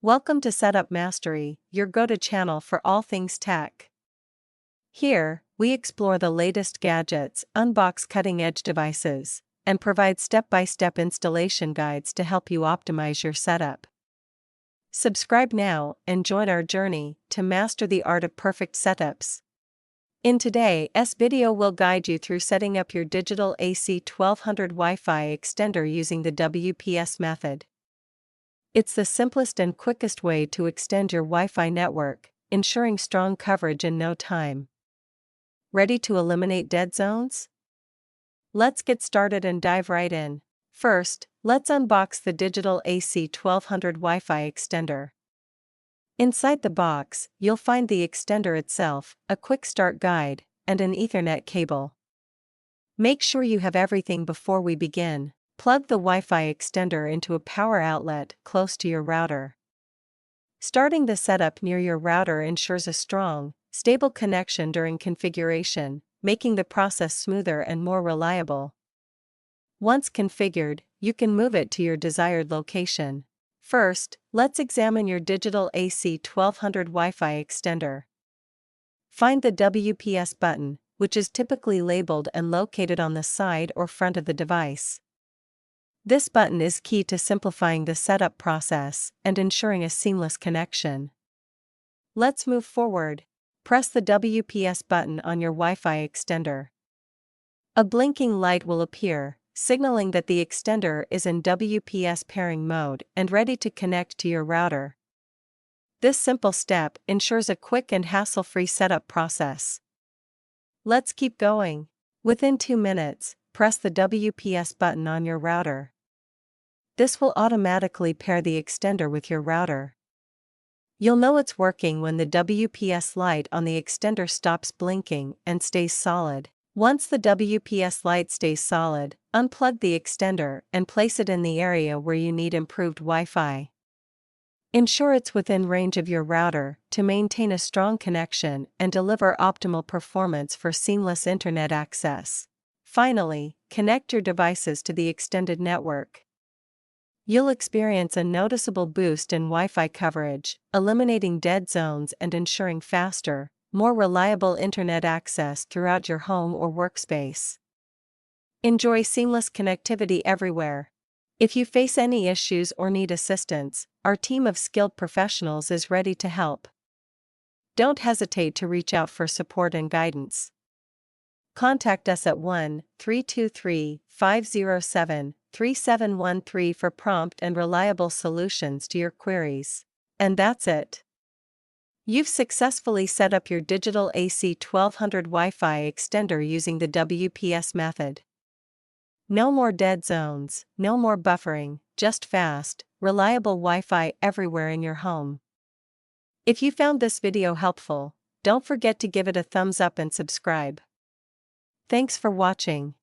Welcome to Setup Mastery, your go-to channel for all things tech. Here, we explore the latest gadgets, unbox cutting-edge devices, and provide step-by-step installation guides to help you optimize your setup. Subscribe now and join our journey to master the art of perfect setups. In today's video, we'll guide you through setting up your digital AC 1200 Wi-Fi extender using the WPS method. It's the simplest and quickest way to extend your Wi-Fi network, ensuring strong coverage in no time. Ready to eliminate dead zones? Let's get started and dive right in. First, let's unbox the digital AC 1200 Wi-Fi extender. Inside the box, you'll find the extender itself, a quick start guide, and an Ethernet cable. Make sure you have everything before we begin. Plug the Wi-Fi extender into a power outlet close to your router. Starting the setup near your router ensures a strong, stable connection during configuration, making the process smoother and more reliable. Once configured, you can move it to your desired location. First, let's examine your digital AC 1200 Wi-Fi extender. Find the WPS button, which is typically labeled and located on the side or front of the device. This button is key to simplifying the setup process and ensuring a seamless connection. Let's move forward. Press the WPS button on your Wi-Fi extender. A blinking light will appear, signaling that the extender is in WPS pairing mode and ready to connect to your router. This simple step ensures a quick and hassle-free setup process. Let's keep going. Within 2 minutes, press the WPS button on your router. This will automatically pair the extender with your router. You'll know it's working when the WPS light on the extender stops blinking and stays solid. Once the WPS light stays solid, unplug the extender and place it in the area where you need improved Wi-Fi. Ensure it's within range of your router to maintain a strong connection and deliver optimal performance for seamless internet access. Finally, connect your devices to the extended network. You'll experience a noticeable boost in Wi-Fi coverage, eliminating dead zones and ensuring faster, more reliable internet access throughout your home or workspace. Enjoy seamless connectivity everywhere. If you face any issues or need assistance, our team of skilled professionals is ready to help. Don't hesitate to reach out for support and guidance. Contact us at 1-323-507-3713 for prompt and reliable solutions to your queries. And that's it. You've successfully set up your digital AC 1200 Wi-Fi extender using the WPS method. No more dead zones, no more buffering, just fast, reliable Wi-Fi everywhere in your home. If you found this video helpful, don't forget to give it a thumbs up and subscribe. Thanks for watching.